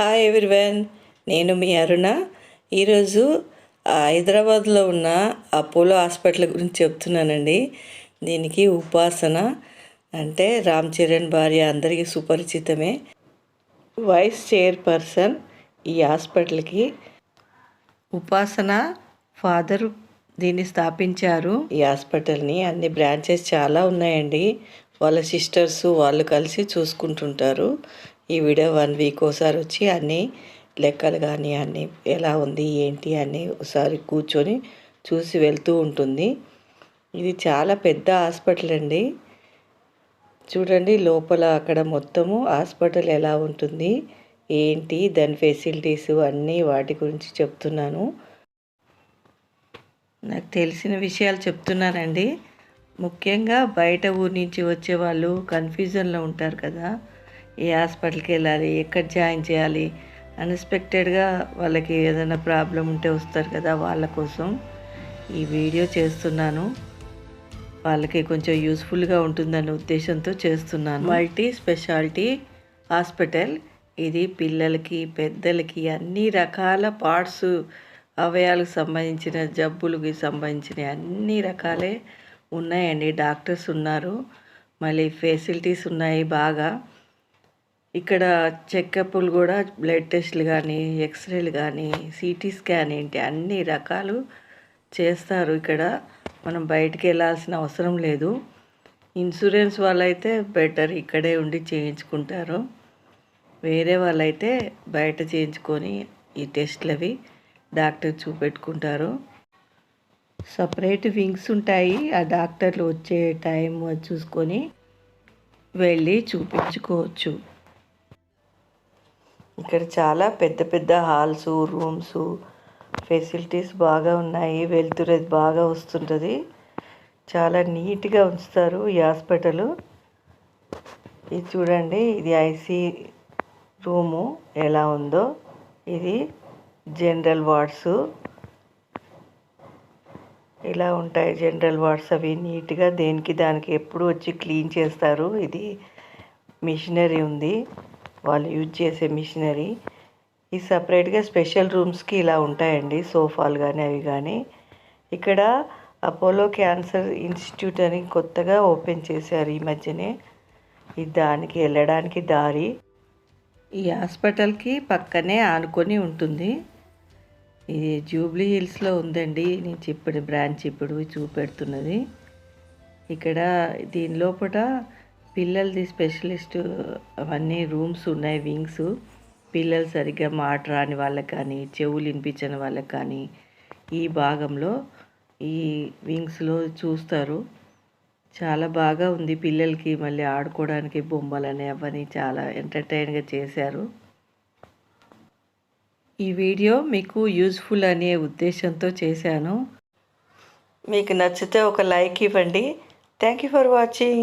Hi everyone, నేను మీ అరుణ. ఈరోజు హైదరాబాద్లో ఉన్న అపోలో హాస్పిటల్ గురించి చెప్తున్నానండి. దీనికి ఉపాసన అంటే రామ్ చరణ్ భార్య అందరికీ సుపరిచితమే. వైస్ చైర్పర్సన్ ఈ హాస్పిటల్కి. ఉపాసన ఫాదరు దీన్ని స్థాపించారు. ఈ హాస్పిటల్ని అన్ని బ్రాంచెస్ చాలా ఉన్నాయండి. వాళ్ళ సిస్టర్స్ వాళ్ళు కలిసి చూసుకుంటుంటారు. ఈ వీడియో 1 వీక్ ఒకసారి వచ్చి అన్నీ లెక్కలు కానీ అన్నీ ఎలా ఉంది ఏంటి అన్నీ ఒకసారి కూర్చొని చూసి వెళ్తూ ఉంటుంది. ఇది చాలా పెద్ద హాస్పిటల్ అండి. చూడండి లోపల అక్కడ మొత్తము హాస్పిటల్ ఎలా ఉంటుంది ఏంటి దాని ఫెసిలిటీస్ అన్నీ వాటి గురించి చెప్తున్నాను. నాకు తెలిసిన విషయాలు చెప్తున్నానండి. ముఖ్యంగా బయట ఊరి నుంచి వచ్చే వాళ్ళు కన్ఫ్యూజన్లో ఉంటారు కదా, ఏ హాస్పిటల్కి వెళ్ళాలి, ఎక్కడ జాయిన్ చేయాలి, అన్ఎక్స్పెక్టెడ్గా వాళ్ళకి ఏదైనా ప్రాబ్లం ఉంటే వస్తారు కదా, వాళ్ళ కోసం ఈ వీడియో చేస్తున్నాను. వాళ్ళకి కొంచెం యూస్ఫుల్గా ఉంటుందనే ఉద్దేశంతో చేస్తున్నాను. మల్టీ స్పెషాలిటీ హాస్పిటల్ ఇది. పిల్లలకి పెద్దలకి అన్ని రకాల పార్ట్స్, అవయవాలకు సంబంధించిన జబ్బులకి సంబంధించిన అన్ని రకాలే ఉన్నాయండి. డాక్టర్స్ ఉన్నారు, మళ్ళీ ఫెసిలిటీస్ ఉన్నాయి బాగా. ఇక్కడ చెకప్లు కూడా బ్లడ్ టెస్ట్లు కానీ ఎక్స్రేలు కానీ సిటీ స్కాన్ ఏంటి అన్ని రకాలు చేస్తారు ఇక్కడ. మనం బయటికి వెళ్ళాల్సిన అవసరం లేదు. ఇన్సూరెన్స్ వాళ్ళైతే బెటర్ ఇక్కడే ఉండి చేయించుకుంటారు. వేరే వాళ్ళైతే బయట చేయించుకొని ఈ టెస్ట్లు అవి డాక్టర్ చూపెట్టుకుంటారు. సపరేట్ వింగ్స్ ఉంటాయి. ఆ డాక్టర్లు వచ్చే టైం చూసుకొని వెళ్ళి చూపించుకోవచ్చు. ఇక్కడ చాలా పెద్ద పెద్ద హాల్స్, రూమ్స్, ఫెసిలిటీస్ బాగా ఉన్నాయి. వెలుతురు బాగా వస్తుంటుంది. చాలా నీట్గా ఉంచుతారు ఈ హాస్పిటల్. ఇది చూడండి, ఇది ఐసీ రూము ఎలా ఉందో. ఇది జనరల్ వార్డ్స్ ఇలా ఉంటాయి. జనరల్ వార్డ్స్ అవి నీట్గా దేనికి దానికి ఎప్పుడు వచ్చి క్లీన్ చేస్తారు. ఇది మిషనరీ ఉంది, వాళ్ళు యూజ్ చేసే మిషనరీ. ఈ సపరేట్గా స్పెషల్ రూమ్స్కి ఇలా ఉంటాయండి, సోఫాలు కానీ అవి కానీ. ఇక్కడ అపోలో క్యాన్సర్ ఇన్స్టిట్యూట్ అని కొత్తగా ఓపెన్ చేశారు ఈ మధ్యనే. ఇది దానికి వెళ్ళడానికి దారి. ఈ హాస్పిటల్కి పక్కనే ఆనుకొని ఉంటుంది. ఇది జూబ్లీ హిల్స్లో ఉందండి. నేను ఇప్పుడు బ్రాంచ్ ఇప్పుడు చూపెడుతున్నది. ఇక్కడ దీని లోపల పిల్లలది స్పెషలిస్ట్ అవన్నీ రూమ్స్ ఉన్నాయి, వింగ్స్. పిల్లలు సరిగ్గా మాట రాని వాళ్ళకి కానీ చెవులు వినిపించని వాళ్ళకి కానీ ఈ భాగంలో ఈ వింగ్స్లో చూస్తారు. చాలా బాగా ఉంది పిల్లలకి. మళ్ళీ ఆడుకోవడానికి బొమ్మలని అవన్నీ చాలా ఎంటర్టైన్గా చేశారు. ఈ వీడియో మీకు యూజ్ఫుల్ అనే ఉద్దేశంతో చేశాను. మీకు నచ్చితే ఒక లైక్ ఇవ్వండి. Thank you for watching.